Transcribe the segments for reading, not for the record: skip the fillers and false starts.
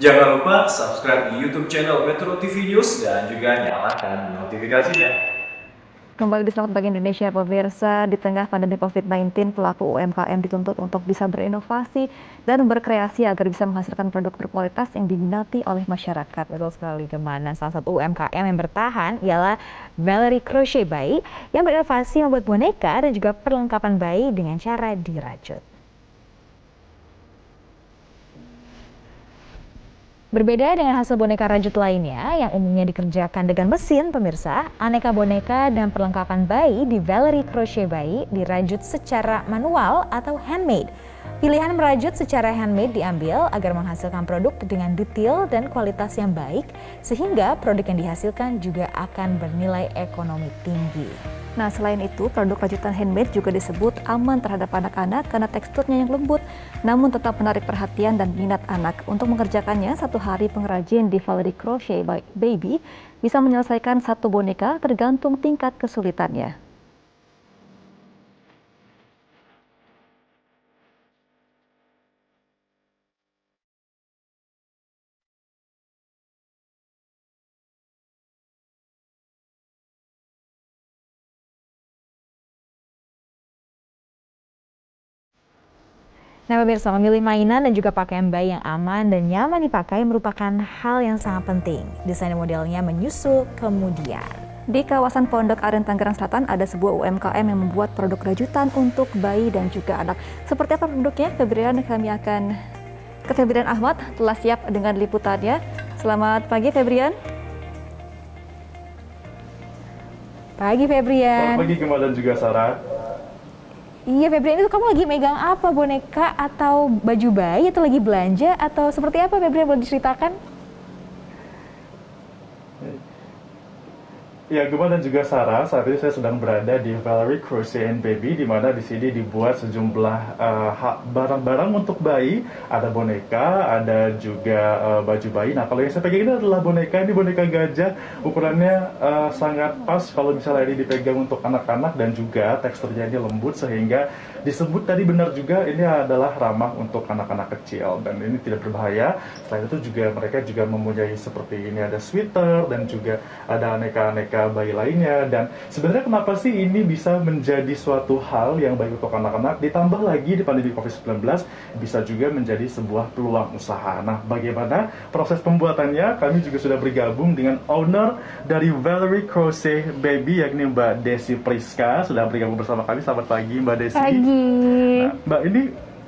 Jangan lupa subscribe di YouTube channel Metro TV News dan juga nyalakan notifikasinya. Kembali di Selamat Pagi Indonesia, pemirsa. Di tengah pandemi COVID-19, pelaku UMKM dituntut untuk bisa berinovasi dan berkreasi agar bisa menghasilkan produk berkualitas yang diminati oleh masyarakat. Betul sekali, kemana salah satu UMKM yang bertahan ialah Valerie Crochet Bayi yang berinovasi membuat boneka dan juga perlengkapan bayi dengan cara dirajut. Berbeda dengan hasil boneka rajut lainnya yang umumnya dikerjakan dengan mesin, pemirsa, aneka boneka dan perlengkapan bayi di Valerie Crochet Bayi dirajut secara manual atau handmade. Pilihan merajut secara handmade diambil agar menghasilkan produk dengan detail dan kualitas yang baik, sehingga produk yang dihasilkan juga akan bernilai ekonomi tinggi. Nah, selain itu, produk rajutan handmade juga disebut aman terhadap anak-anak karena teksturnya yang lembut, namun tetap menarik perhatian dan minat anak. Untuk mengerjakannya, satu hari pengrajin di Valerie Crochet Baby bisa menyelesaikan satu boneka tergantung tingkat kesulitannya. Nah, pemirsa, memilih mainan dan juga pakaian bayi yang aman dan nyaman dipakai merupakan hal yang sangat penting. Desain modelnya menyusul kemudian. Di kawasan Pondok Aren, Tangerang Selatan, ada sebuah UMKM yang membuat produk rajutan untuk bayi dan juga anak. Seperti apa produknya? Kami akan ke Febrian Ahmad, telah siap dengan liputannya. Selamat pagi, Febrian. Pagi, Febrian. Selamat pagi, Gemma dan juga Sarah. Iya, Febrian, itu kamu lagi megang apa? Boneka atau baju bayi atau lagi belanja atau seperti apa, Febrian? Boleh diceritakan? Ya, Gemma dan juga Sarah, saat ini saya sedang berada di Valerie Crochet Baby, di mana di sini dibuat sejumlah barang-barang untuk bayi. Ada boneka, ada juga baju bayi. Nah, kalau yang saya pegang ini adalah boneka, ini boneka gajah. Ukurannya sangat pas kalau misalnya ini dipegang untuk anak-anak, dan juga teksturnya ini lembut sehingga disebut tadi benar juga ini adalah ramah untuk anak-anak kecil dan ini tidak berbahaya. Selain itu juga mereka juga mempunyai seperti ini, ada sweater dan juga ada aneka-aneka bayi lainnya. Dan sebenarnya kenapa sih ini bisa menjadi suatu hal yang baik untuk anak-anak, ditambah lagi di pandemi COVID-19 bisa juga menjadi sebuah peluang usaha. Nah, bagaimana proses pembuatannya? Kami juga sudah bergabung dengan owner dari Valerie Crochet Baby, yakni Mbak Desi Priska, sudah bergabung bersama kami. Selamat pagi, Mbak Desi. Pagi. Nah, Mbak, ini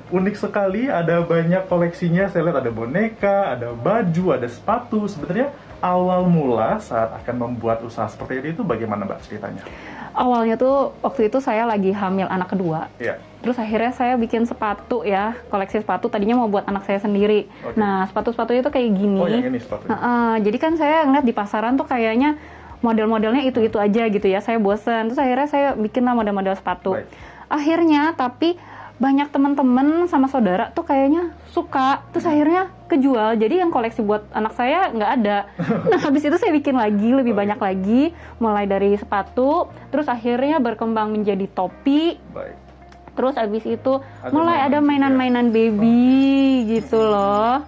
unik sekali, ada banyak koleksinya. Saya lihat ada boneka, ada baju, ada sepatu. Sebenarnya awal mula saat akan membuat usaha seperti ini itu bagaimana, Mbak, ceritanya? Awalnya tuh waktu itu saya lagi hamil anak kedua. Iya. Terus akhirnya saya bikin sepatu ya, koleksi sepatu. Tadinya mau buat anak saya sendiri. Oke. Nah, sepatu-sepatunya tuh kayak gini. Oh, yang ini sepatunya. Jadi kan saya ngeliat di pasaran tuh kayaknya model-modelnya itu-itu aja gitu ya. Saya bosen. Terus akhirnya saya bikin lah model-model sepatu. Baik. Akhirnya tapi banyak teman-teman sama saudara tuh kayaknya suka. Terus akhirnya kejual. Jadi yang koleksi buat anak saya nggak ada. Nah, habis itu saya bikin lagi, lebih banyak lagi. Mulai dari sepatu, terus akhirnya berkembang menjadi topi. Baik. Terus habis itu Ada mulai ada mainan-mainan baby gitu loh.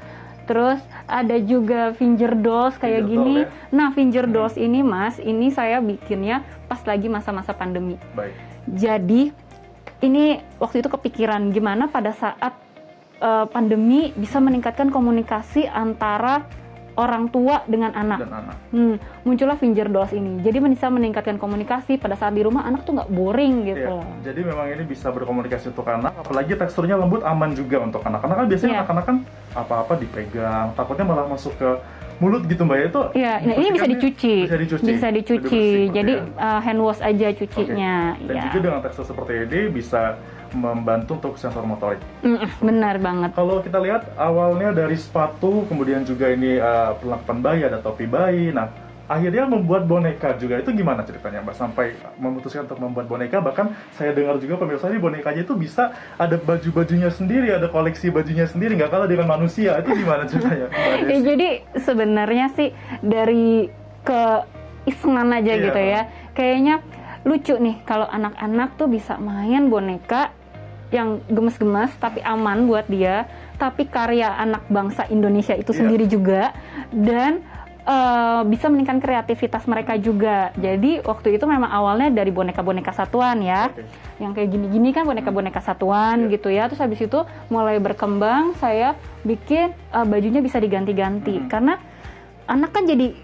Terus ada juga finger dolls kayak Finger gini. doll, ya? Nah, finger dolls ini, Mas, ini saya bikinnya pas lagi masa-masa pandemi. Baik. Jadi ini waktu itu kepikiran gimana pada saat pandemi bisa meningkatkan komunikasi antara orang tua dengan anak. Dan anak. Muncullah finger dolls ini. Jadi bisa meningkatkan komunikasi pada saat di rumah, anak tuh nggak boring gitu. Iya. Jadi memang ini bisa berkomunikasi untuk anak, apalagi teksturnya lembut, aman juga untuk anak. Karena kan biasanya Iya. anak-anak kan apa-apa dipegang, takutnya malah masuk ke mulut gitu, Mbak. Itu Iya, nah ini bisa dicuci. Bisa dicuci. Bisa Lebih dicuci. bersih, Jadi ya. hand wash aja Oke. cucinya. Dan Ya. juga dengan tekstur seperti ini bisa membantu untuk sensor motorik. Benar banget. Kalau kita lihat awalnya dari sepatu, kemudian juga ini perlengkapan bayi, ada topi bayi. Nah, akhirnya membuat boneka juga. Itu gimana ceritanya, Mbak? Sampai memutuskan untuk membuat boneka. Bahkan saya dengar juga pemirsa, ini bonekanya itu bisa ada baju-bajunya sendiri, ada koleksi bajunya sendiri, nggak kalah dengan manusia. Itu gimana ceritanya, Mbak Ya, Desi? jadi sebenarnya sih dari keisengan aja Iya. gitu ya. Kayaknya lucu nih kalau anak-anak tuh bisa main boneka yang gemes-gemes tapi aman buat dia. tapi karya anak bangsa Indonesia itu Iya. sendiri juga, dan bisa meningkatkan kreativitas mereka juga. Jadi waktu itu memang awalnya dari boneka-boneka satuan ya, Oke. yang kayak gini-gini kan boneka-boneka satuan Iya. gitu ya. Terus habis itu mulai berkembang, saya bikin bajunya bisa diganti-ganti karena anak kan jadi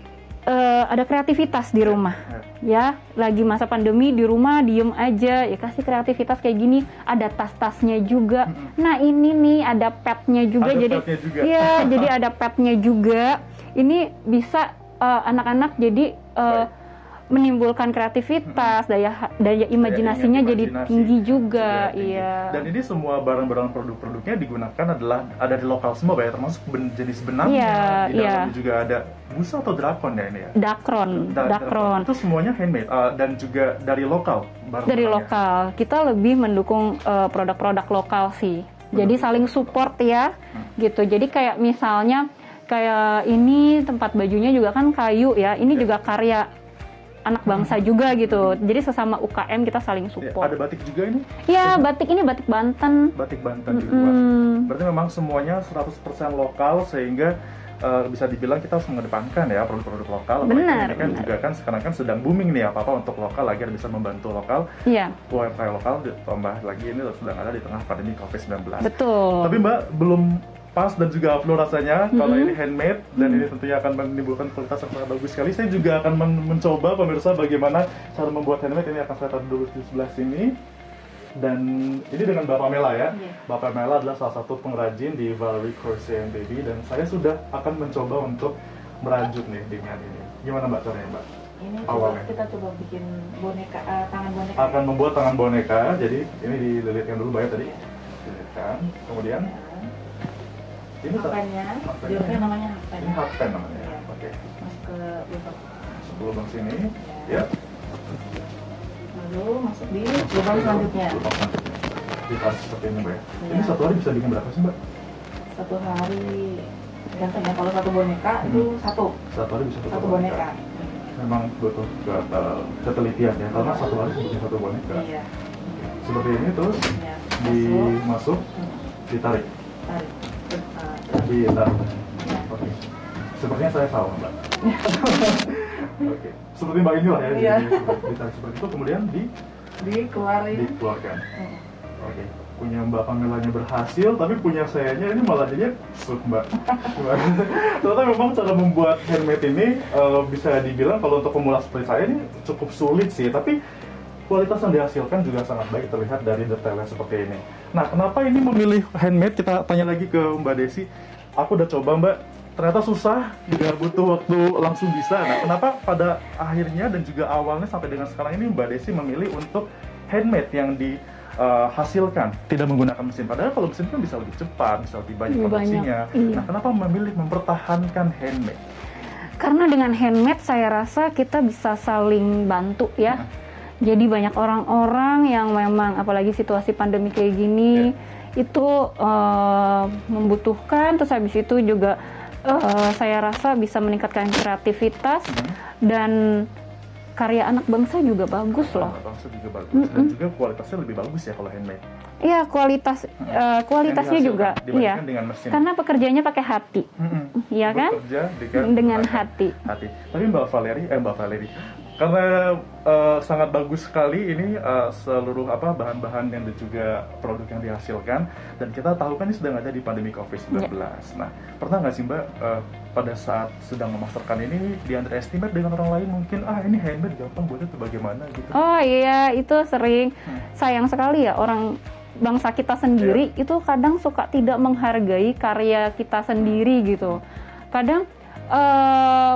ada kreativitas di rumah. Ya, lagi masa pandemi di rumah diem aja, ya kasih kreativitas kayak gini. Ada tas-tasnya juga. Nah ini nih ada petnya juga, Ada jadi petnya juga. iya, jadi ada petnya juga. Ini bisa anak-anak jadi menimbulkan kreativitas, daya imajinasinya jadi imajinasi tinggi juga, tinggi. iya. Dan ini semua barang-barang produk-produknya digunakan adalah ada di lokal semua, Mbak ya, termasuk jenis benangnya. Iya, Di dalamnya iya. juga ada busa atau drakon ya ini ya. Dakron. Itu semuanya handmade dan juga dari lokal. Dari lokal. Kita lebih mendukung produk-produk lokal sih. Jadi saling support ya, gitu. Jadi kayak misalnya kayak ini tempat bajunya juga kan kayu ya. Ini juga karya anak bangsa juga gitu. Jadi sesama UKM kita saling Ya, support. ada batik juga ini. Ya, batik ini batik Banten. Batik Banten dibuat. Berarti memang semuanya 100% lokal sehingga bisa dibilang kita harus mengedepankan ya produk-produk lokal. Apalagi Benar, ini kan benar. juga kan sekarang kan sedang booming nih apa-apa untuk lokal agar bisa membantu lokal. Iya, UMKM lokal ditambah lagi ini sedang ada di tengah pandemi COVID-19. betul. Tapi Mbak belum pas dan juga aflo rasanya kalau ini handmade dan ini tentunya akan menimbulkan kualitas yang sangat bagus sekali. Saya juga akan mencoba pemirsa bagaimana cara membuat handmade. Ini akan saya taruh dulu di sebelah sini. Dan ini dengan Mbak Pamela ya. Mbak Pamela adalah salah satu pengrajin di Valerie Crochet and Baby dan saya sudah akan mencoba untuk merajut nih dengan ini. Gimana Mbak caranya Mbak? Ini Awalnya. kita coba bikin boneka, tangan boneka. Akan membuat tangan boneka. Jadi ini dililitkan dulu Mbak ya tadi. Dililitkan. Kemudian ini Hakpennya, hakpennya. jilbabnya namanya hakpen. Ini hakpen namanya. Iya. Oke. Masuk ke lubang. Masuk ke lubang sini. Ya. Lalu masuk di lubang selanjutnya. Lubang selanjutnya. Ditas seperti ini Mbak ya. Iya. Ini satu hari bisa bikin berapa sih Mbak? Satu hari gantung ya. Kalau satu boneka itu satu Satu hari bisa satu boneka. Memang butuh ketelitian ya, karena satu hari bisa bikin satu boneka. Iya. Seperti ini terus Ya. dimasuk, ditarik, Tarik. ditarik. Oke. Sepertinya saya tahu Mbak. Oke. Seperti Mbak inilah ya. Iya. Jadi ditarik seperti itu, kemudian Dikeluarin. dikeluarkan. Oke. Punya Mbak Pamelanya berhasil, tapi punya sayanya ini malah jadinya suk Mbak. Ternyata memang cara membuat handmade ini bisa dibilang kalau untuk pemula seperti saya ini cukup sulit sih, tapi kualitas yang dihasilkan juga sangat baik terlihat dari detailnya seperti ini. Nah, kenapa ini memilih handmade? Kita tanya lagi ke Mbak Desi. Aku udah coba Mbak, ternyata susah, juga butuh waktu langsung bisa. Nah, kenapa pada akhirnya dan juga awalnya sampai dengan sekarang ini Mbak Desi memilih untuk handmade yang dihasilkan tidak menggunakan mesin? Padahal kalau mesin kan bisa lebih cepat, bisa lebih banyak Lebih produksinya. banyak, iya. Nah, kenapa memilih mempertahankan handmade? Karena dengan handmade saya rasa kita bisa saling bantu ya. Jadi banyak orang-orang yang memang apalagi situasi pandemi kayak gini itu membutuhkan, terus habis itu juga saya rasa bisa meningkatkan kreativitas dan karya anak bangsa juga bagus loh. Bangsa juga bagus dan juga kualitasnya lebih bagus ya kalau handmade. Iya, kualitasnya Yang juga dihasilkan iya. dibandingkan dengan mesin. Karena pekerjaannya pakai hati. Iya kan? Bekerja Dengan menggunakan hati. Tapi Mbak Valerie, karena sangat bagus sekali ini seluruh bahan-bahan yang dan juga produk yang dihasilkan, dan kita tahu kan ini sedang ada di pandemi COVID-19. Nah, pernah nggak sih Mbak pada saat sedang memasterkan ini di underestimate dengan orang lain mungkin ini handmade gampang buatnya tuh bagaimana gitu? Oh iya, itu sering. Sayang sekali ya orang bangsa kita sendiri itu kadang suka tidak menghargai karya kita sendiri gitu. Kadang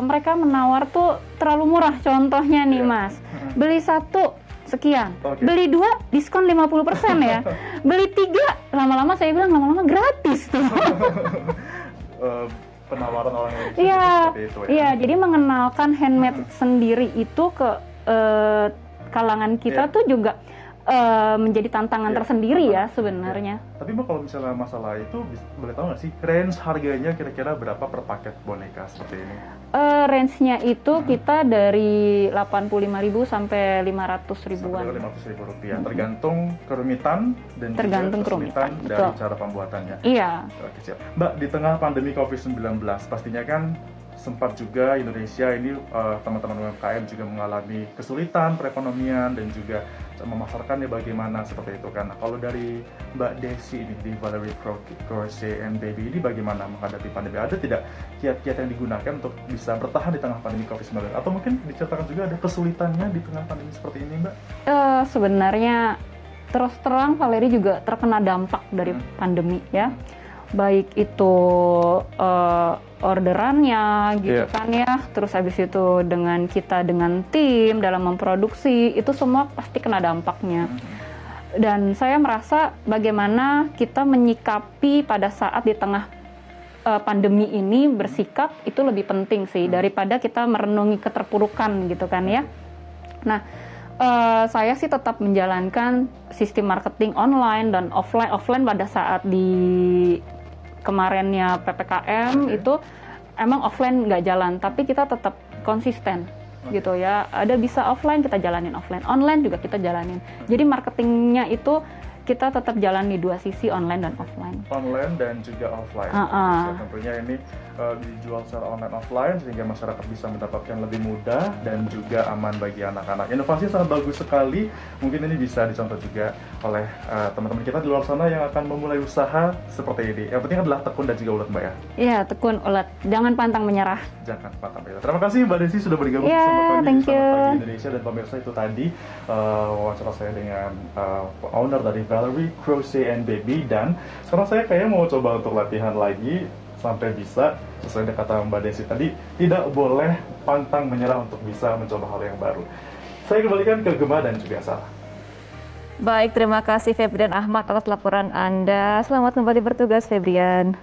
mereka menawar tuh terlalu murah. Contohnya nih Mas, beli satu sekian, beli dua diskon 50% ya, beli tiga lama-lama saya bilang lama-lama gratis tuh. Penawaran orang yang Iya, seperti itu ya. iya. Jadi mengenalkan handmade sendiri itu ke kalangan kita tuh juga menjadi tantangan Iya, tersendiri ya tantangan. sebenarnya. Tapi Mbak kalau misalnya masalah itu boleh tahu nggak sih range harganya kira-kira berapa per paket boneka seperti ini? Range-nya itu kita dari 85.000 sampai 500 ribuan. Rp500.000, tergantung kerumitan dan Tergantung juga kesulitan kerumitan, dari betul. cara pembuatannya. Iya. Oke, siap. Mbak, di tengah pandemi COVID-19 pastinya kan sempat juga Indonesia ini teman-teman UMKM juga mengalami kesulitan perekonomian dan juga memasarkannya bagaimana seperti itu kan. Nah, kalau dari Mbak Desi ini di Valerie Crochet and Baby ini bagaimana menghadapi pandemi? Ada tidak kiat-kiat yang digunakan untuk bisa bertahan di tengah pandemi COVID-19? Atau mungkin diceritakan juga ada kesulitannya di tengah pandemi seperti ini, Mbak? Sebenarnya terus terang Valerie juga terkena dampak dari pandemi ya. Baik itu orderannya gitu Iya. kan ya, terus habis itu dengan tim dalam memproduksi, itu semua pasti kena dampaknya. Dan saya merasa bagaimana kita menyikapi pada saat di tengah pandemi ini, bersikap itu lebih penting sih daripada kita merenungi keterpurukan gitu kan ya. Nah, saya sih tetap menjalankan sistem marketing online dan offline pada saat di kemarinnya PPKM itu emang offline nggak jalan, tapi kita tetap konsisten gitu ya. Ada bisa offline kita jalanin offline, online juga kita jalanin. Jadi marketingnya itu kita tetap jalan di dua sisi, online dan offline. Online dan juga offline. Uh-uh. Jadi, tentunya ini dijual secara online offline sehingga masyarakat bisa mendapatkan lebih mudah dan juga aman bagi anak-anak. Inovasi sangat bagus sekali. Mungkin ini bisa dicontoh juga oleh teman-teman kita di luar sana yang akan memulai usaha seperti ini. Yang penting adalah tekun dan juga ulet, Mbak ya. Iya, tekun ulet, jangan pantang menyerah. Jangan patah menyerah. Terima kasih Mbak Desi sudah bergabung Yeah, bersama kami thank di Selamat you. Pagi Indonesia. Dan pemirsa, itu tadi wawancara saya dengan owner dari Valerie Crochet and Baby. Dan sekarang saya kayaknya mau coba untuk latihan lagi sampai bisa, sesuai dengan kata Mbak Desi tadi, tidak boleh pantang menyerah untuk bisa mencoba hal yang baru. Saya kembalikan ke Gemma dan juga Sarah. Baik, terima kasih Febrian Ahmad atas laporan Anda. Selamat kembali bertugas, Febrian.